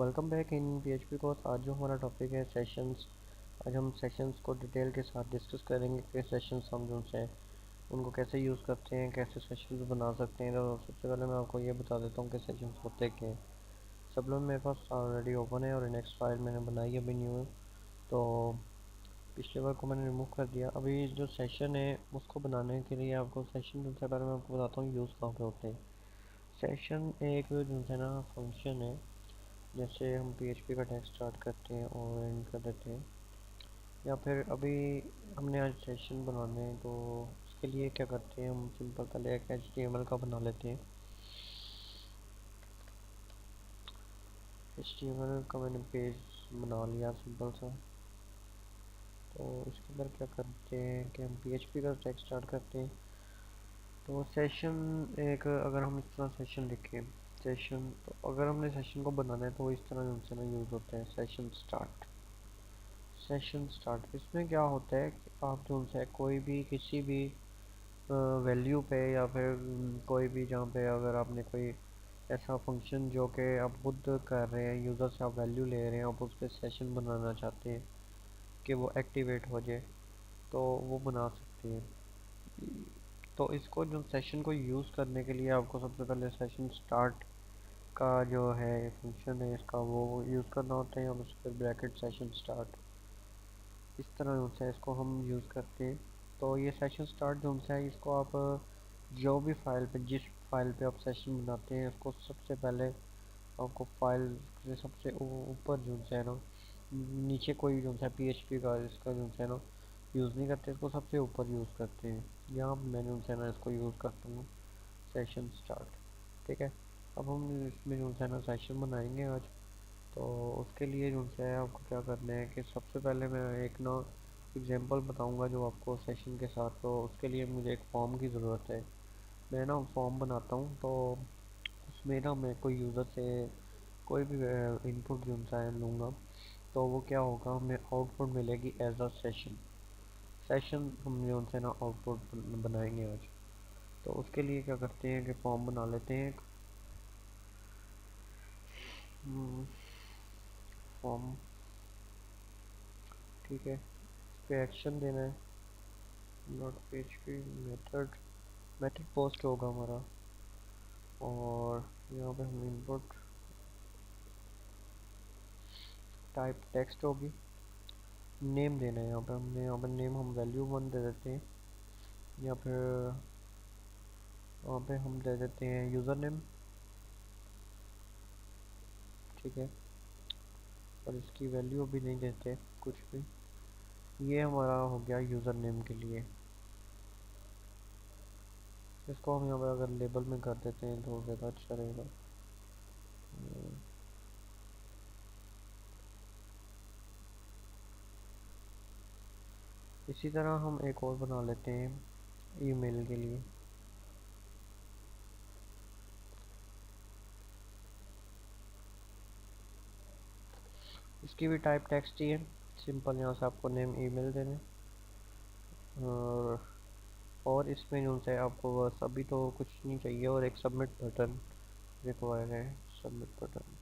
Welcome back in PHP course. आज जो हमारा टॉपिक है सेशंस। आज हम सेशंस को डिटेल के साथ डिस्कस करेंगे कि सेशंस हम जो है उनको कैसे यूज़ करते हैं, कैसे सेशंस बना सकते हैं। तो सबसे पहले मैं आपको ये बता देता हूँ कि सेशंस होते क्या हैं। सब लोग मेरे पास ऑलरेडी ओपन है और नेक्स्ट फाइल मैंने बनाई अभी न्यू है, तो पिछले बार को मैंने रिमूव कर दिया। अभी जो सेशन है उसको बनाने के लिए आपको सेशन सबसे पहले मैं आपको बताता हूँ यूज़ कहाँ पे होते हैं। सेशन एक जो है ना फंक्शन है। जैसे हम PHP का टैग स्टार्ट करते हैं और एंड कर देते हैं, या फिर अभी हमने आज सेशन बनाने हैं तो उसके लिए क्या करते हैं, हम सिंपल पहले एक HTML का बना लेते हैं। HTML का मैंने पेज बना लिया सिंपल सा। तो इसके अंदर क्या करते हैं कि हम PHP का टैग स्टार्ट करते हैं। तो सेशन एक, अगर हम इस तरह सेशन लिखें सेशन, तो अगर हमने सेशन को बनाना है तो इस तरह से ना यूज़ होता है सेशन स्टार्ट। सेशन स्टार्ट इसमें क्या होता है कि आप जो है कोई भी किसी भी वैल्यू पे, या फिर कोई भी जहाँ पे अगर आपने कोई ऐसा फंक्शन जो कि आप खुद कर रहे हैं, यूज़र से आप वैल्यू ले रहे हैं, आप उस पर सेशन बनाना चाहते हैं कि वो एक्टिवेट हो जाए, तो वो बना सकते हैं। तो इसको जो सेशन को यूज़ करने के लिए आपको सबसे पहले सेशन स्टार्ट का जो है फंक्शन है इसका वो यूज़ करना होता है, और उसके ब्रैकेट सेशन स्टार्ट, इस तरह से इसको हम यूज़ करते हैं। तो ये सेशन स्टार्ट जो है इसको आप जो भी फाइल पे, जिस फाइल पे आप सेशन बनाते हैं उसको सबसे पहले आपको फाइल से सबसे ऊपर जो है ना, नीचे कोई जो है PHP का इसका जो है ना यूज़ नहीं करते, इसको सबसे ऊपर यूज़ करते हैं। यहाँ मैंने जो है ना इसको यूज़ करता हूँ सेशन स्टार्ट। ठीक है, अब हम इसमें जो है ना सेशन बनाएंगे आज। तो उसके लिए जो है आपको क्या करना है कि सबसे पहले मैं एक ना एग्जांपल बताऊंगा जो आपको सेशन के साथ। तो उसके लिए मुझे एक फॉर्म की ज़रूरत है। मैं ना फॉर्म बनाता हूँ, तो उसमें ना मैं कोई यूज़र से कोई भी इनपुट जो है लूँगा, तो वो क्या होगा, हमें आउटपुट मिलेगी एज अ सेशन। सेशन हम जो है ना आउटपुट बनाएंगे आज। तो उसके लिए क्या करते हैं कि फॉर्म बना लेते हैं एक फॉर्म। ठीक है, इस पे एक्शन देना है, not PHP method, method post होगा हमारा। और यहाँ पे हम इनपुट टाइप टेक्स्ट होगी। नेम देना है यहाँ पे, हमने यहाँ पे नेम हम वैल्यू 1 दे देते हैं, या फिर यहाँ पे हम दे देते हैं यूज़र नेम। ठीक है, और इसकी वैल्यू भी नहीं देते कुछ भी। ये हमारा हो गया यूज़र नेम के लिए। इसको हम यहाँ पे अगर लेबल में कर देते हैं तो ज़्यादा अच्छा रहेगा। इसी तरह हम एक और बना लेते हैं ईमेल के लिए। इसकी भी टाइप टेक्स्ट ही है, सिंपल। यहाँ से आपको नेम ईमेल देने, और इसमें जो है आपको बस अभी तो कुछ नहीं चाहिए, और एक सबमिट बटन रिक्वायर है। सबमिट बटन,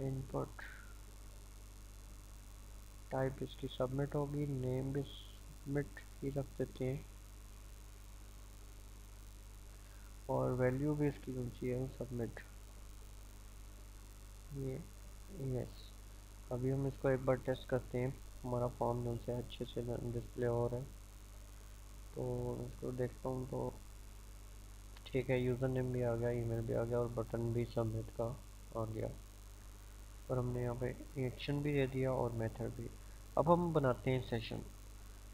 इनपुट टाइप इसकी सबमिट होगी, नेम भी सबमिट ही रख देते हैं, और वैल्यू भी इसकी कौन सी है, सबमिट। ये यस। अभी हम इसको एक बार टेस्ट करते हैं, हमारा फॉर्म जो है अच्छे से डिस्प्ले हो रहा है। तो इसको देखता हूँ तो ठीक है, यूज़र नेम भी आ गया, ईमेल भी आ गया, और बटन भी सबमिट का आ गया, और हमने यहाँ पे एक्शन भी दे दिया और मेथड भी। अब हम बनाते हैं सेशन।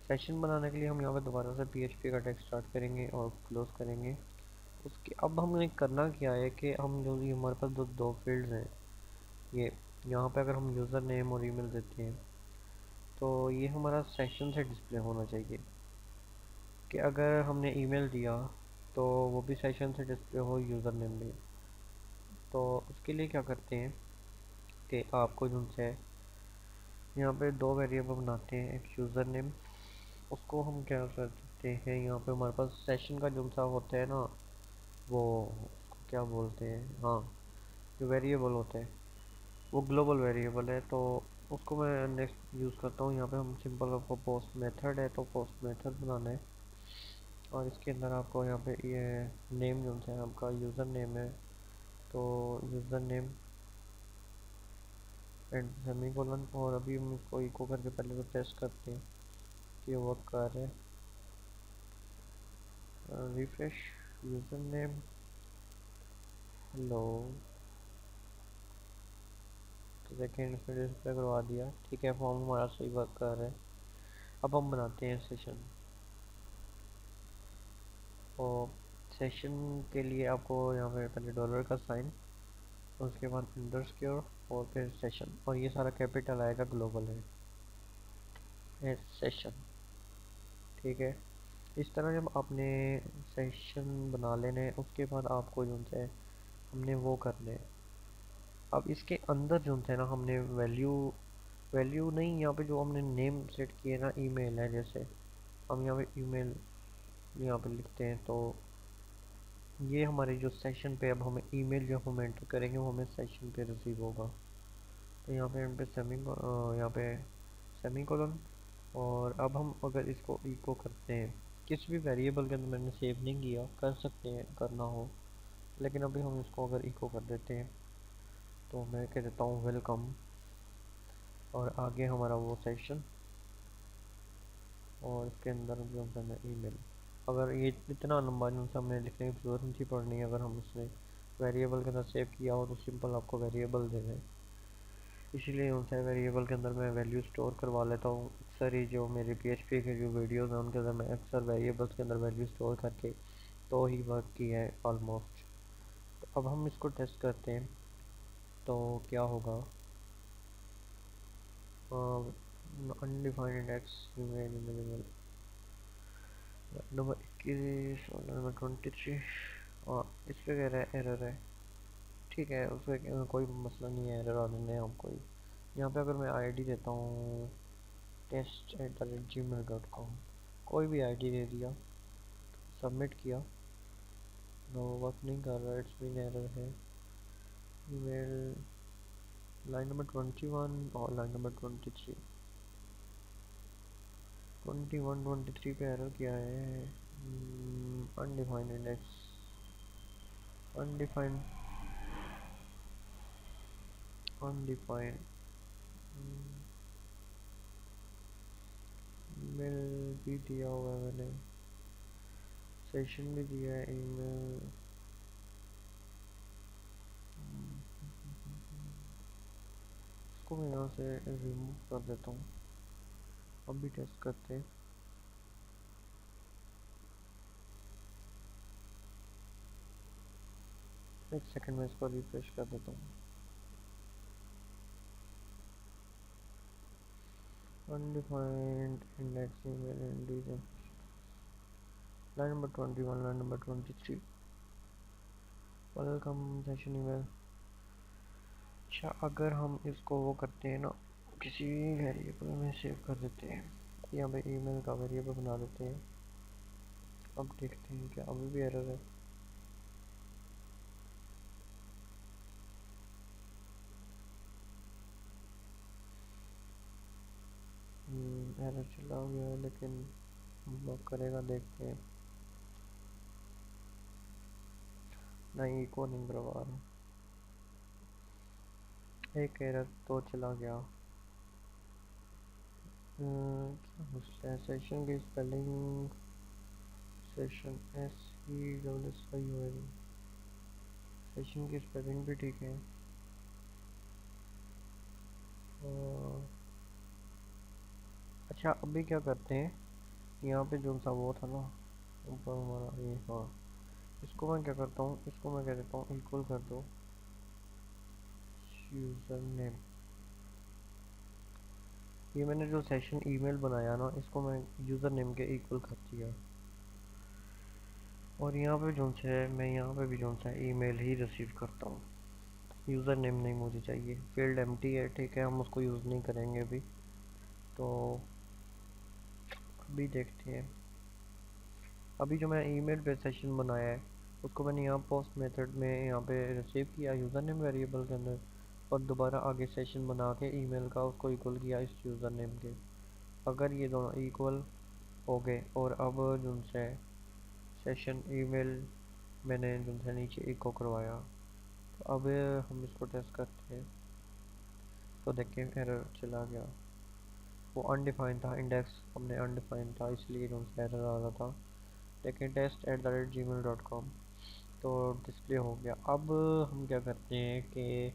सेशन बनाने के लिए हम यहाँ पे दोबारा से PHP का टैग स्टार्ट करेंगे और क्लोज करेंगे। उसके अब हमने करना क्या है कि हम जो ये हमारे पास दो फील्ड्स हैं, ये यहाँ पे अगर हम यूज़र नेम और ईमेल देते हैं तो ये हमारा सेशन से डिस्प्ले होना चाहिए। कि अगर हमने ईमेल दिया तो वो भी सेशन से डिस्प्ले हो, यूज़र नेम भी। तो उसके लिए क्या करते हैं कि आपको जो है यहाँ पे दो वेरिएबल बनाते हैं, एक यूज़र नेम, उसको हम क्या कर सकते हैं, यहाँ पे हमारे पास सेशन का जो सा होता है ना, वो उसको क्या बोलते हैं, हाँ, जो वेरिएबल होते हैं वो ग्लोबल वेरिएबल है, तो उसको मैं नेक्स्ट यूज़ करता हूँ। यहाँ पे हम सिंपल आपको पोस्ट मेथड है तो पोस्ट मेथड बनाना है, और इसके अंदर आपको यहाँ पे ये नेम जो है आपका यूज़र नेम है, तो यूज़र नेम एंड सेमीकोलन। और अभी हम इसको इको करके पहले तो टेस्ट करते हैं कि वर्क कर रहा है। रिफ्रेश यूज़र नेम हेलो, तो सेकेंड फिर डिस्प्ले करवा दिया। ठीक है, फॉर्म हमारा सही वर्क कर रहा है। अब हम बनाते हैं सेशन। और सेशन के लिए आपको यहाँ पे पहले डॉलर का साइन, उसके बाद अंडरस्कोर और फिर सेशन, और ये सारा कैपिटल आएगा, ग्लोबल है सेशन। ठीक है, इस तरह जब आपने सेशन बना लेने हैं, उसके बाद आपको जो है हमने वो करने हैं। अब इसके अंदर जो है ना हमने वैल्यू, वैल्यू नहीं, यहाँ पे जो हमने नेम सेट किए ना, ईमेल है, जैसे हम यहाँ पे ईमेल यहाँ पे लिखते हैं, तो ये हमारे जो सेशन पे अब हमें ईमेल जो हम एंटर करेंगे वो हमें सेशन पे रिसीव होगा। तो यहाँ पे यहाँ पे सेमी कोलन। और अब हम अगर इसको इको करते हैं किस भी वेरिएबल के अंदर, मैंने सेव नहीं किया, कर सकते हैं करना हो, लेकिन अभी हम इसको अगर इको कर देते हैं तो मैं कह देता हूँ वेलकम, और आगे हमारा वो सेशन, और इसके अंदर जो है ईमेल। अगर ये इतना लंबा जो हमने लिखने की जरूरत नहीं पड़नी, अगर हम इसने वेरिएबल के अंदर सेव किया हो तो सिंपल आपको वेरिएबल दे दें। इसीलिए उनसे वेरिएबल के अंदर मैं वैल्यू स्टोर करवा लेता हूँ। अक्सर ही जो मेरे PHP के जो वीडियोस हैं उनके अंदर मैं अक्सर वेरिएबल्स के अंदर वैल्यू स्टोर करके तो ही वर्क किया है ऑलमोस्ट। तो अब हम इसको टेस्ट करते हैं तो क्या होगा। अनडिफाइंड इंडेक्स ईमेल नंबर 21 और नंबर 23, और इस पे कह रहा है एरर है। ठीक है, उस पर कोई मसला नहीं है, एरर आने दें हम। कोई यहाँ पे अगर मैं आईडी देता हूँ test@gmail.com, कोई भी आईडी दे दिया, सबमिट किया, नो वर्क नहीं कर रहा, इट्स बीन एरर है। ईमेल लाइन नंबर 21 और लाइन नंबर 23, 21 23 पे एरर क्या है, undefined index, undefined undefined email भी दिया हुआ है मैंने, सेशन भी दिया है, ईमेल। इसको मैं यहाँ से रिमूव कर देता हूँ। अब भी टेस्ट करते हैं। एक सेकंड में इसको रिफ्रेश कर देता हूँ। अनडिफाइंड इंडेक्स ईमेल इंडिजन line number 21, line number 23, welcome session email. अच्छा, अगर हम इसको वो करते हैं ना, किसी वेरिएबल में सेव कर देते हैं, यहाँ पे ईमेल का वेरिएबल बना देते हैं। अब देखते हैं क्या अभी भी एरर है। एरर चला गया है, लेकिन ब्लॉक करेगा, देखते हैं। नहीं, इको नहीं करवा रहा, एक एरर तो चला गया। क्या मसला है, सेशन की स्पेलिंग, सेशन SESSION, सेशन की स्पेलिंग भी ठीक है। अच्छा, अभी क्या करते हैं, यहाँ पे जो सा वो था ना ऊपर हमारा ये, हाँ, इसको मैं क्या करता हूँ, इसको मैं कह देता हूँ इक्वल कर दो यूज़र नेम। ये मैंने जो सेशन ईमेल बनाया ना, इसको मैं यूज़र नेम के इक्वल कर दिया। और यहाँ पे जो है मैं यहाँ पे भी जो है ईमेल ही रिसीव करता हूँ, यूज़र नेम नहीं मुझे चाहिए। फील्ड एम्प्टी है, ठीक है, हम उसको यूज़ नहीं करेंगे अभी। तो अभी देखते हैं, अभी जो मैं ईमेल पे सेशन बनाया है उसको मैंने यहाँ पोस्ट मेथड में यहाँ पे रिसीव किया यूज़र नेम वेरिएबल के अंदर। और दोबारा आगे सेशन बना के ईमेल का उसको इक्वल किया इस यूज़र नेम के। अगर ये दोनों इक्वल हो गए और अब जो है सेशन ईमेल मैंने जो है नीचे इको करवाया, तो अब हम इसको टेस्ट करते हैं। तो देखें एरर चला गया, वो अनडिफाइंड था, इंडेक्स हमने अनडिफाइंड था इसलिए जो है एरर आ रहा था। देखें test@gmail.com, तो डिस्प्ले हो गया। अब हम क्या करते हैं कि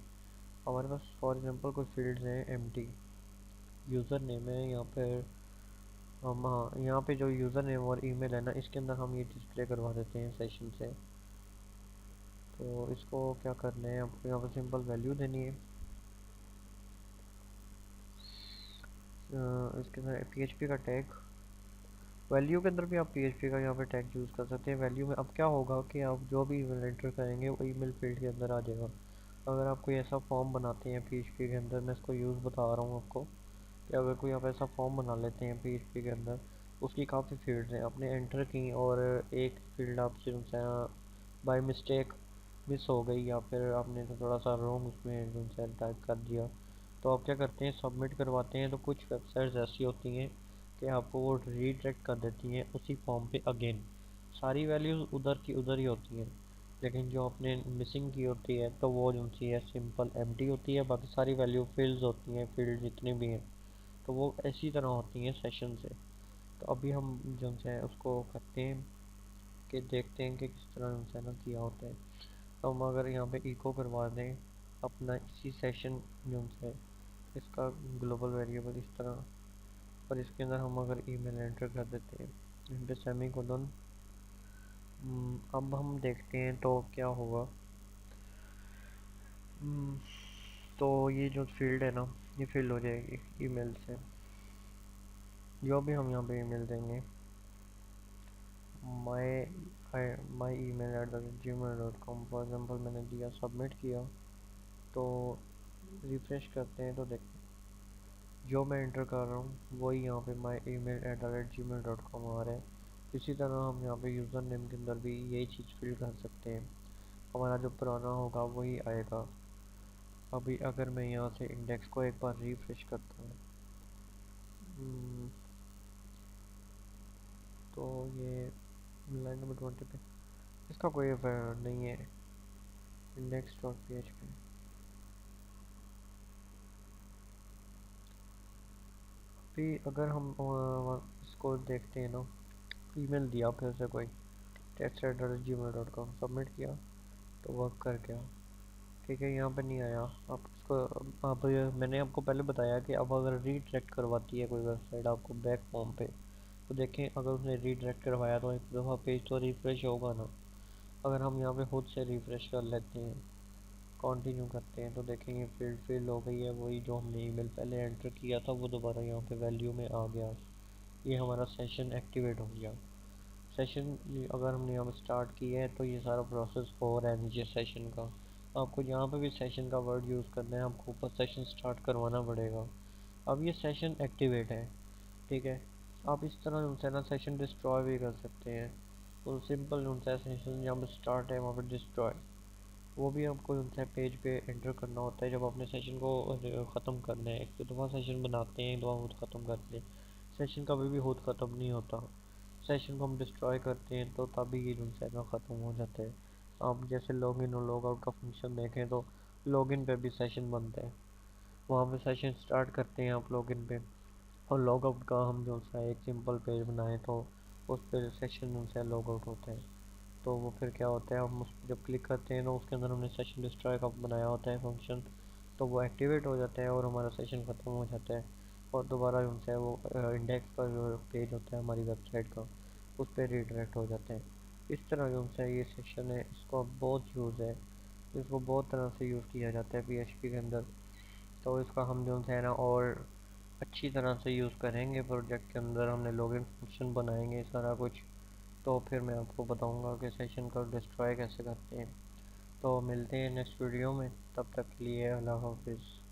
हमारे पास फॉर एग्जांपल कोई फील्ड्स हैं एम्प्टी, यूज़र नेम है यहाँ पर हम, हाँ यहाँ पे जो यूज़र नेम और ईमेल है ना, इसके अंदर हम ये डिस्प्ले करवा देते हैं सेशन से। तो इसको क्या करना है, आपको यहाँ पर सिंपल वैल्यू देनी है। इसके अंदर PHP का टैग, वैल्यू के अंदर भी आप PHP का यहाँ पे टैग यूज़ कर सकते हैं। वैल्यू में अब क्या होगा कि आप जो भी ईमेल एंटर करेंगे वो ईमेल फील्ड के अंदर आ जाएगा। अगर आप कोई ऐसा फॉर्म बनाते हैं PHP के अंदर, मैं इसको यूज़ बता रहा हूँ आपको, कि अगर कोई आप ऐसा फॉर्म बना लेते हैं PHP के अंदर, उसकी काफ़ी फील्ड्स हैं, आपने एंटर की और एक फील्ड आपसे बाय मिस्टेक मिस हो गई या फिर आपने तो थोड़ा सा रॉन्ग उसमें टाइप कर दिया, तो आप क्या करते हैं सबमिट करवाते हैं। तो कुछ वेबसाइट्स ऐसी होती हैं कि आपको वो रीडायरेक्ट कर देती हैं उसी फॉर्म पे अगेन। सारी वैल्यूज़ उधर की उधर ही होती हैं, लेकिन जो आपने मिसिंग की होती है तो वो जो है सिंपल एम्प्टी होती है, बाकी सारी वैल्यू फील्ड्स होती हैं, फील्ड जितने भी हैं तो वो इसी तरह होती हैं सेशन से। तो अभी हम जो है उसको करते हैं कि देखते हैं कि किस तरह जो है ना किया होता है। तो हम अगर यहाँ पे इको करवा दें अपना इसी सेशन जो है इसका ग्लोबल वेरिएबल इस तरह, और इसके अंदर हम अगर ईमेल एंटर कर देते हैं यहाँ पे सेमी कोलन, अब हम देखते हैं तो क्या होगा। हम्म, तो ये जो फील्ड है ना, ये फिल हो जाएगी ईमेल से। जो भी हम यहाँ पे ईमेल देंगे, माई email@gmail.com फॉर एग्जांपल मैंने दिया, सबमिट किया, तो रिफ्रेश करते हैं तो देखते हैं जो मैं इंटर कर रहा हूँ वही यहाँ पे my@gmail.com आ रहा है। इसी तरह हम यहाँ पे यूज़र नेम के अंदर भी यही चीज़ फिल कर सकते हैं, हमारा जो पुराना होगा वही आएगा। अभी अगर मैं यहाँ से इंडेक्स को एक बार रिफ्रेश करता हूँ, तो ये लाइन नंबर 20 पे इसका कोई नहीं है, index.php। अभी अगर हम इसको देखते हैं ना, ईमेल दिया फिर से कोई test@gmail.com, सबमिट किया तो वर्क कर गया, ठीक है यहाँ पे नहीं आया। आप इसको, आप मैंने आपको पहले बताया कि अब अगर रीडायरेक्ट करवाती है कोई वेबसाइट आपको बैक फॉर्म पे, तो देखें अगर उसने रीडायरेक्ट करवाया तो एक दफ़ा पेज तो रिफ़्रेश होगा ना। अगर हम यहाँ पे खुद से रिफ़्रेश कर लेते हैं, कंटिन्यू करते हैं, तो देखेंगे फील्ड फिल हो गई है, वही जो हमने ईमेल पहले एंटर किया था वो दोबारा यहाँ पे वैल्यू में आ गया। ये हमारा सेशन एक्टिवेट हो गया। सेशन अगर हमने यहाँ पर स्टार्ट किया है तो ये सारा प्रोसेस हो रहा है नीचे सेशन का। आपको यहाँ पे भी सेशन का वर्ड यूज़ करना है, आपको ऊपर सेशन स्टार्ट करवाना पड़ेगा। अब ये सेशन एक्टिवेट है, ठीक है। आप इस तरह जो है ना सेशन डिस्ट्रॉय भी कर सकते हैं। तो सिंपल जो है सेशन जहाँ पर स्टार्ट है वहाँ पर डिस्ट्रॉय, वो भी आपको जो है पेज पे एंटर करना होता है जब अपने सेशन को ख़त्म करना है। एक तो दफ़ा सेशन बनाते हैं, एक दफ़ा खुद ख़त्म करते हैं, सेशन कभी भी खुद ख़त्म नहीं होता। सेशन को हम डिस्ट्रॉय करते हैं तो तभी ये जो है ना ख़त्म हो जाता है। आप जैसे लॉगिन और लॉग आउट का फंक्शन देखें तो लॉगिन पे भी सेशन बनता है, वहाँ पे सेशन स्टार्ट करते हैं आप लॉगिन पे, और लॉग आउट का हम जो है एक सिंपल पेज बनाएं तो उस पर सेशन जो है लॉग आउट होता है। तो वो फिर क्या होता है, हम उस पर जब क्लिक करते हैं तो उसके अंदर हमने सेशन डिस्ट्रॉय का बनाया होता है फंक्शन, तो वो एक्टिवेट हो जाता है और हमारा सेशन ख़त्म हो जाता है। और दोबारा जो है वो इंडेक्स का जो पेज होता है हमारी वेबसाइट का, उस पर रीडायरेक्ट हो जाते हैं। इस तरह जो है ये सेक्शन है, इसका बहुत यूज़ है, इसको बहुत तरह से यूज़ किया जाता है PHP के अंदर। तो इसका हम जो है ना और अच्छी तरह से यूज़ करेंगे प्रोजेक्ट के अंदर, हमने लॉगिन फंक्शन बनाएंगे सारा कुछ, तो फिर मैं आपको बताऊंगा कि सेशन को डिस्ट्रॉय कैसे करते हैं। तो मिलते हैं नेक्स्ट वीडियो में, तब तक के लिए अल्लाह हाफिज़।